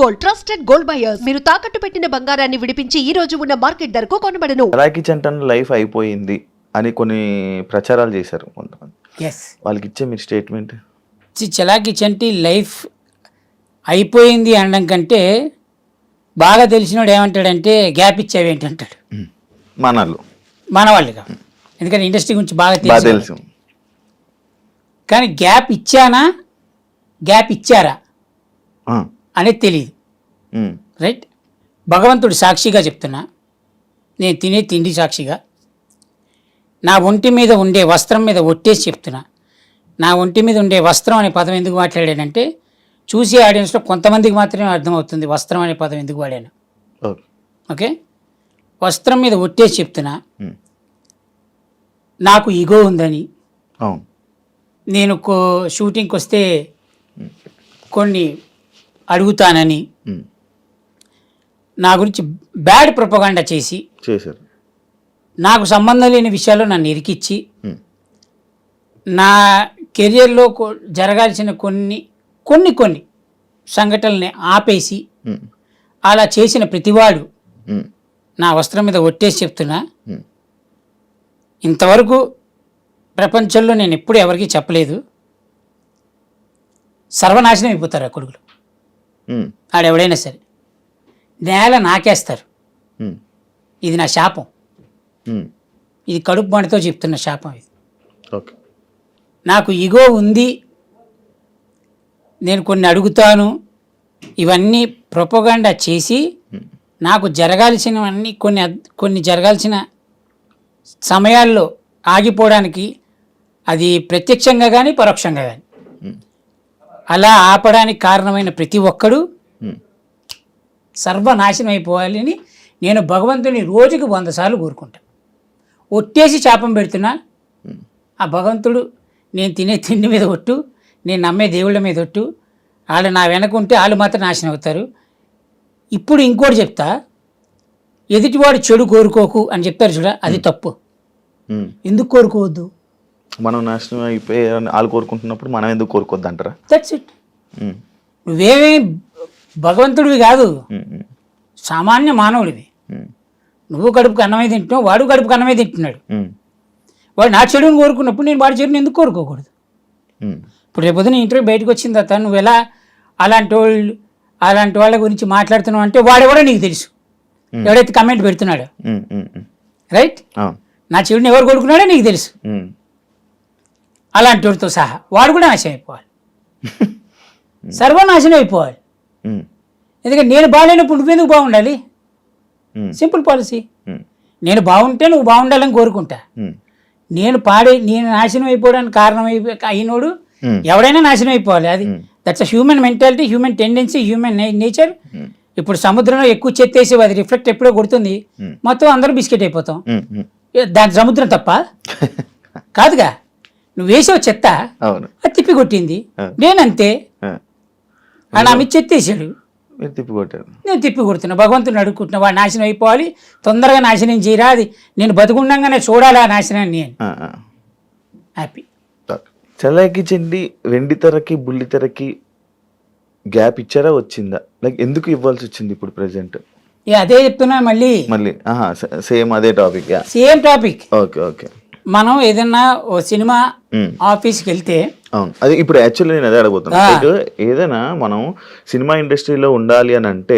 Gold, trusted gold buyers. మీరు తాకట్టు పెట్టిన బంగారాన్ని విడిపించి ఈ రోజు ఉన్న మార్కెట్ ధరకు కొనబడను. చలాకీ చంటన్ లైఫ్ అయిపోయింది అని కొన్ని ప్రచారాలు చేశారు కొంతమంది. వాళ్ళకి ఇచ్చే మీరు స్టేట్మెంట్? చలాకీ చంటి లైఫ్ అయిపోయింది అనడం కంటే బాగా తెలిసినోడు ఏమంటాడంటే గ్యాప్ ఇచ్చావి ఏంటంటాడు. మనవాళ్ళుగా, ఎందుకంటే ఇండస్ట్రీ గురించి బాగా తెలుసు. కానీ గ్యాప్ ఇచ్చానా గ్యాప్ ఇచ్చారా అనేది తెలియదు. రైట్, భగవంతుడు సాక్షిగా చెప్తున్నా, నేను తినే తిండి సాక్షిగా, నా ఒంటి మీద ఉండే వస్త్రం మీద ఒట్టేసి చెప్తున్నా. నా ఒంటి మీద ఉండే వస్త్రం అనే పదం ఎందుకు మాట్లాడానంటే చూసే ఆడియన్స్లో కొంతమందికి మాత్రమే అర్థమవుతుంది వస్త్రం అనే పదం ఎందుకు వాడాను. ఓకే, వస్త్రం మీద ఒట్టేసి చెప్తున్నా, నాకు ఈగో ఉందని, నేను షూటింగ్కి వస్తే కొన్ని అడుగుతానని, నా గురించి బ్యాడ్ ప్రొపగాండా చేశారు. నాకు సంబంధం లేని విషయాల్లో నన్ను ఇరికిచ్చి నా కెరియర్లో జరగాల్సిన కొన్ని సంఘటనల్ని ఆపేసి అలా చేసిన ప్రతివాడు నా వస్త్రం మీద ఒట్టేసి చెప్తున్నా, ఇంతవరకు ప్రపంచంలో నేను ఎప్పుడు ఎవరికీ చెప్పలేదు, సర్వనాశనం అయిపోతారు ఆ కొడుకులు. ఆడెవడైనా సరే నేల నాకేస్తారు. ఇది నా శాపం, ఇది కడుపు మంటతో చెప్తున్న శాపం ఇది. నాకు ఈగో ఉంది, నేను కొన్ని అడుగుతాను, ఇవన్నీ ప్రొపగాండా చేసి నాకు జరగాల్సినవన్నీ కొన్ని జరగాల్సిన సమయాల్లో ఆగిపోవడానికి, అది ప్రత్యక్షంగా కానీ పరోక్షంగా కానీ అలా ఆపడానికి కారణమైన ప్రతి ఒక్కడు సర్వనాశనం అయిపోవాలని నేను భగవంతుని రోజుకి 100 సార్లు కోరుకుంటాను. ఒట్టేసి శాపం పెడుతున్నా, ఆ భగవంతుడు నేను తినే తిండి మీద ఒట్టు, నేను నమ్మే దేవుళ్ళ మీద ఒట్టు, వాళ్ళు నా వెనకుంటే వాళ్ళు మాత్రం నాశనం అవుతారు. ఇప్పుడు ఇంకోటి చెప్తా, ఎదుటివాడు చెడు కోరుకోకు అని చెప్తారు చూడ, అది తప్పు. ఎందుకు కోరుకోవద్దు? మనం నాశనం అయిపోయి వాళ్ళు కోరుకుంటున్నప్పుడు మనం ఎందుకు కోరుకోవద్దు అంటారా? That's it. నువ్వేమీ భగవంతుడివి కాదు, సామాన్య మానవుడివి. నువ్వు కడుపుకు అన్నమే తింటున్నావు, వాడు కడుపుకు అన్నమే తింటున్నాడు. వాడు నా చెడుని కోరుకున్నప్పుడు నేను వాడి చెడుని ఎందుకు కోరుకోకూడదు? ఇప్పుడు రేపొద్దున ఇంటర్వ్యూ బయటకు వచ్చిన తర్వాత నువ్వు ఎలా అలాంటి వాళ్ళ గురించి మాట్లాడుతున్నావు అంటే వాడెవడో నీకు తెలుసు, ఎవడైతే కమెంట్ పెడుతున్నాడో. రైట్, నా చెడుని ఎవరు కొడుకున్నాడో నీకు తెలుసు. అలాంటి వాడితో సహా వాడు కూడా నాశనం అయిపోవాలి, సర్వనాశనం అయిపోవాలి. ఎందుకంటే నేను బాగాలేనప్పుడు నువ్వెందుకు బాగుండాలి? Simple policy. నేను బాగుంటే నువ్వు బాగుండాలని కోరుకుంటా. నేను నాశనం అయిపోవడానికి కారణం అయినోడు ఎవడైనా నాశనం అయిపోవాలి. అది that's a human mentality, human tendency, human nature. ఇప్పుడు సముద్రంలో ఎక్కువ చెత్తేసి అది రిఫ్లెక్ట్ ఎప్పుడో కొడుతుంది, మొత్తం అందరూ బిస్కెట్ అయిపోతాం. దాని సముద్రం తప్ప కాదుగా, నువ్వు వేసావు చెత్త, అది తిప్పి కొట్టింది. నేనంతే, అని ఆమె చెత్తేసాడు, నేను తిప్పి కొడుతున్నా. భగవంతుని అడుగుకుంటున్నా, వాడు నాశనం అయిపోవాలి, తొందరగా నాశనం చేయరా, అది నేను బతుకుండగానే చూడాలి ఆ నాశనాన్ని. నేను హ్యాపీ. చలాకీ చంటి వెండి తెరకి బుల్లి తెరకి గ్యాప్ ఇచ్చారా, వచ్చిందా? లైక్ ఎందుకు ఇవ్వాల్సి వచ్చింది ఇప్పుడు ప్రెసెంట్? అదే చెప్తున్నా మళ్ళీ సేమ్ అదే topic. Same topic. Okay okay. మనం ఏదన్నా ఓ సినిమా ఆఫీస్కి వెళ్తే, అవును, అది ఇప్పుడు యాక్చువల్లీ నేను అదే అడగబోతున్నా. ఏదైనా మనం సినిమా ఇండస్ట్రీలో ఉండాలి అని అంటే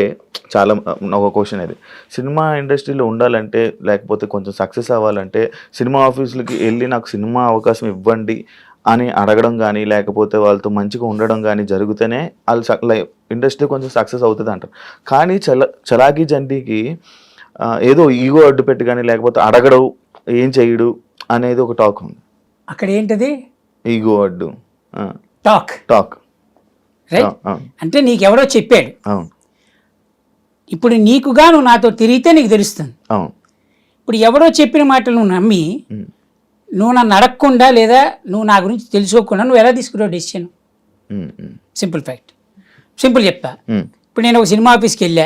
చాలా ఒక క్వశ్చన్ అది. సినిమా ఇండస్ట్రీలో ఉండాలంటే లేకపోతే కొంచెం సక్సెస్ అవ్వాలంటే సినిమా ఆఫీసులకి వెళ్ళి నాకు సినిమా అవకాశం ఇవ్వండి అని అడగడం కానీ లేకపోతే వాళ్ళతో మంచిగా ఉండడం కానీ జరిగితేనే వాళ్ళు ఇండస్ట్రీ కొంచెం సక్సెస్ అవుతుంది అంటారు. కానీ చలాకీ చంటికి ఏదో ఈగో అడ్డు పెట్టి కానీ లేకపోతే అడగడు, ఏం చేయడు అనేది ఒక టాక్ ఉంది. అక్కడ ఏంటది? ఈగో అడ్డు టాక్. అంటే నీకెవడో చెప్పాడు. అవును. ఇప్పుడు నీకుగా నువ్వు నాతో తిరిగితే నీకు తెలుస్తుంది. అవును. ఇప్పుడు ఎవడో చెప్పిన మాటలు నువ్వు నమ్మి నువ్వు నన్ను అడగకుండా లేదా నువ్వు నా గురించి తెలుసుకోకుండా నువ్వు ఎలా తీసుకున్నావు డెసిషన్? సింపుల్ ఫ్యాక్ట్, సింపుల్ చెప్తా. ఇప్పుడు నేను ఒక సినిమా ఆఫీస్కి వెళ్ళా,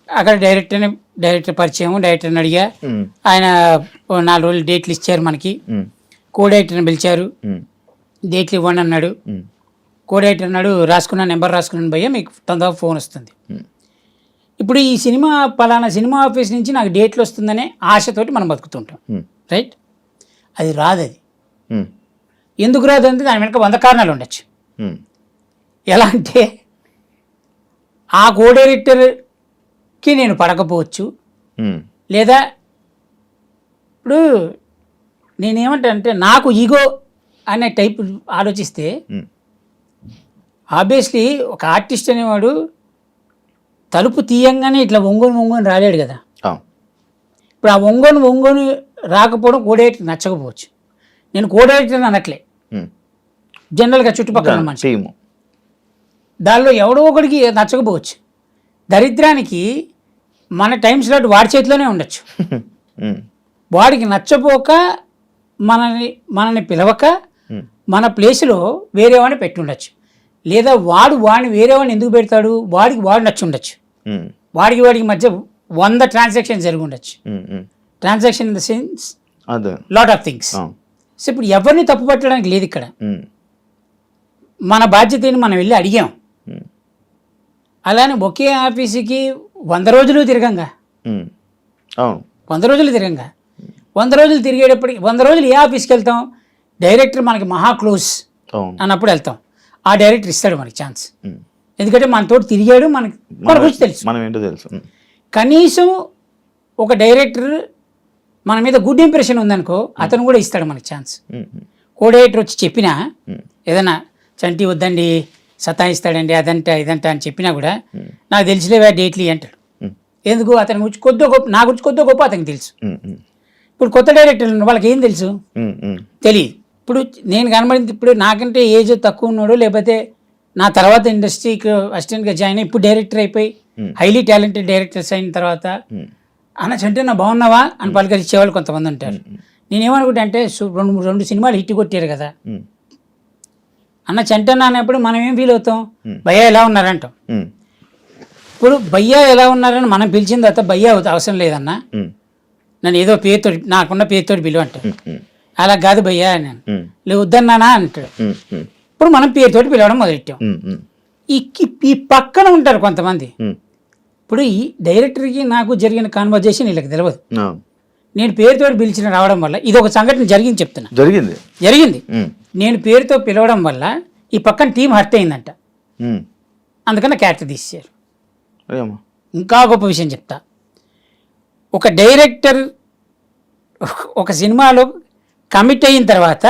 అక్కడ డైరెక్టర్ పరిచయం, డైరెక్టర్ని అడిగా, ఆయన 4 రోజులు డేట్లు ఇచ్చారు మనకి, కో డైరెక్టర్ని పిలిచారు, డేట్లు ఇవ్వండి అన్నాడు. కోడేటర్ అన్నాడు, నెంబర్ రాసుకున్నాను భయ్య, మీకు తొందరగా ఫోన్ వస్తుంది. ఇప్పుడు ఈ సినిమా పలానా సినిమా ఆఫీస్ నుంచి నాకు డేట్లు వస్తుందనే ఆశతోటి మనం బతుకుతుంటాం, రైట్? అది రాదు. అది ఎందుకు రాదు అంటే దాని వెనక 100 కారణాలు ఉండొచ్చు. ఎలా అంటే ఆ కోడైరెక్టర్కి నేను పడకపోవచ్చు, లేదా ఇప్పుడు నేనేమంటా అంటే నాకు ఈగో అనే టైప్ ఆలోచిస్తే ఆబ్వియస్లీ ఒక ఆర్టిస్ట్ అనేవాడు తలుపు తీయంగానే ఇట్లా ఒంగోని రాలేడు కదా. ఇప్పుడు ఆ ఒంగోని రాకపోవడం కోడైరెక్టర్ నచ్చకపోవచ్చు. నేను కోడైరెక్టర్ అనట్లే, జనరల్గా చుట్టుపక్కల మనిషి, దానిలో ఎవడో ఒకడికి నచ్చకపోవచ్చు. దరిద్రానికి మన టైం స్లాట్ వాడి చేతిలోనే ఉండొచ్చు. వాడికి నచ్చపోక మనని పిలవక మన ప్లేస్లో వేరే వాడిని పెట్టి ఉండొచ్చు. లేదా వాడిని వేరే వాడిని ఎందుకు పెడతాడు, వాడు నచ్చి ఉండొచ్చు. వాడికి మధ్య 100 ట్రాన్సాక్షన్ జరిగి ఉండొచ్చు. Transaction in the sense lot of things. So ఇప్పుడు ఎవరిని తప్పు పట్టడానికి లేదు ఇక్కడ. మన బాధ్యతని మనం వెళ్ళి అడిగాం. అలానే ఒకే ఆఫీసుకి 100 రోజులు తిరగంగా, 100 రోజులు తిరగంగా, 100 రోజులు తిరిగేటప్పటికి 100 రోజులు ఏ ఆఫీస్కి వెళ్తాం? డైరెక్టర్ మనకి మహా క్లోజ్ అన్నప్పుడు వెళ్తాం. ఆ డైరెక్టర్ ఇస్తాడు మనకి ఛాన్స్, ఎందుకంటే మనతో తిరిగాడు, మన గురించి తెలుసు, మనం ఏంటో తెలుసు. కనీసం ఒక డైరెక్టర్ మన మీద గుడ్ ఇంప్రెషన్ ఉందనుకో, అతను కూడా ఇస్తాడు మనకి ఛాన్స్. కోడైరెక్టర్ వచ్చి చెప్పినా ఏదైనా చంటి వద్దండి సతాయిస్తాడండి అదంట ఇదంట అని చెప్పినా కూడా నాకు తెలిసిలేవా డేట్లు అంటాడు. ఎందుకు? అతని గురించి నా గురించి కొద్దిగా గొప్ప అతనికి తెలుసు. ఇప్పుడు కొత్త డైరెక్టర్లు వాళ్ళకి ఏం తెలుసు తెలియదు. ఇప్పుడు నేను కనబడింది, ఇప్పుడు నాకంటే ఏజ్ తక్కువ ఉన్నాడు, లేకపోతే నా తర్వాత ఇండస్ట్రీకి అసిస్టెంట్గా జాయిన్ అయ్యి ఇప్పుడు డైరెక్టర్ అయిపోయి హైలీ టాలెంటెడ్ డైరెక్టర్స్ అయిన తర్వాత అన్న చంటే నా బాగున్నావా అని పలకరించేవాళ్ళు కొంతమంది ఉంటారు. నేనేమనుకుంటా అంటే 2 సినిమాలు హిట్ కొట్టారు కదా అన్న చంటన్న అనేప్పుడు మనం ఏం ఫీల్ అవుతాం? భయ్యా ఎలా ఉన్నారంటాం. ఇప్పుడు భయ్యా ఎలా ఉన్నారని మనం పిలిచిన తర్వాత భయ్యా అవసరం లేదన్నా, నన్ను ఏదో పేరుతో నాకున్న పేరుతో పిలువ అంటాడు. అలా కాదు భయ్యా నేను లేదు వద్దన్నానా అంటాడు. ఇప్పుడు మనం పేరుతోటి పిలవడం మొదలెట్టాం. ఈ పక్కన ఉంటారు కొంతమంది. ఇప్పుడు ఈ డైరెక్టర్కి నాకు జరిగిన కాన్వర్జేషన్ వీళ్ళకి తెలియదు. నేను పేరుతో పిలిచిన రావడం వల్ల ఇది ఒక సంఘటన జరిగింది చెప్తున్నా. జరిగింది నేను పేరుతో పిలవడం వల్ల ఈ పక్కన టీం హర్ట్ అయిందంట, అందుకని క్యారెక్టర్ తీసేశారు. ఇంకా గొప్ప విషయం చెప్తా. ఒక డైరెక్టర్ ఒక సినిమాలో కమిట్ అయిన తర్వాత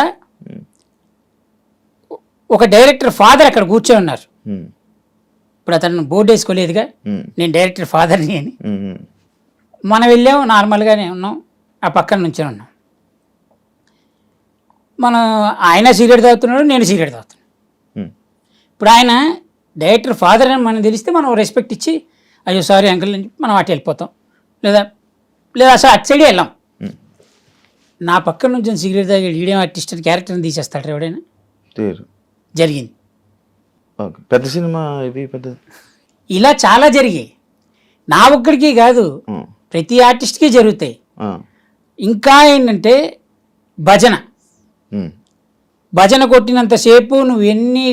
ఒక డైరెక్టర్ ఫాదర్ అక్కడ కూర్చొని ఉన్నారు. ఇప్పుడు అతను బోర్డు వేసుకోలేదుగా నేను డైరెక్టర్ ఫాదర్ని అని. మనం వెళ్ళాము నార్మల్గానే ఉన్నాం, ఆ పక్కన నుంచే ఉన్నాం. మనం ఆయన సిగరెట్ తాగుతున్నాడు, నేను సిగరెట్ తాగుతున్నాను. ఇప్పుడు ఆయన డైరెక్టర్ ఫాదర్ అని మనం తెలిస్తే మనం రెస్పెక్ట్ ఇచ్చి అయ్యో సారీ అంకుల్ అని మనం అటు వెళ్ళిపోతాం, లేదా అసలు అటు సైడే వెళ్ళాం. నా పక్కన నుంచి సిగరెట్ తాగి ఈడియం ఆర్టిస్ట్ క్యారెక్టర్ని తీసేస్తాడు ఎవడైనా? జరిగింది. పెద్ద సినిమా ఇది ఇలా చాలా జరిగాయి. నా ఒక్కడికి కాదు, ప్రతి ఆర్టిస్ట్కి జరుగుతాయి. ఇంకా ఏంటంటే భజన కొట్టినంతసేపు నువ్వు ఎన్ని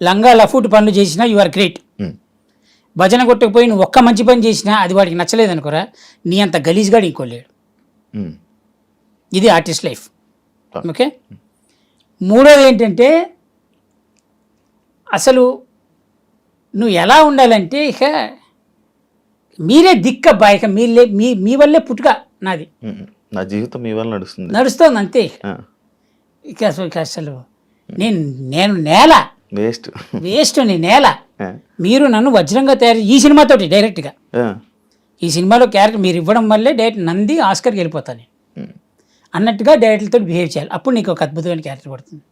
లంగా లఫూట్ పనులు చేసినా యు ఆర్ గ్రేట్. భజన కొట్టకపోయి నువ్వు ఒక్క మంచి పని చేసినా అది వాడికి నచ్చలేదు అనుకోరా, నీ అంత గలీజ్గా ఇంకోలేడు. ఇది ఆర్టిస్ట్ లైఫ్. ఓకే. మూడోది ఏంటంటే అసలు నువ్వు ఎలా ఉండాలంటే ఇక మీరే దిక్కబ్బా, ఇక మీ వల్లే పుట్టుక నాది, నా జీవితం మీ వల్ల నడుస్తుంది అంతే. ఇక అసలు నేను నేల వేస్ట్ నీ నేల. మీరు నన్ను వజ్రంగా తయారు ఈ సినిమాతోటి డైరెక్ట్గా ఈ సినిమాలో క్యారెక్టర్ మీరు ఇవ్వడం వల్లే డైరెక్ట్ నంది ఆస్కర్కి వెళ్ళిపోతాను అన్నట్టుగా డైరెక్టర్తో బిహేవ్ చేయాలి. అప్పుడు నీకు ఒక అద్భుతమైన క్యారెక్టర్ పడుతుంది.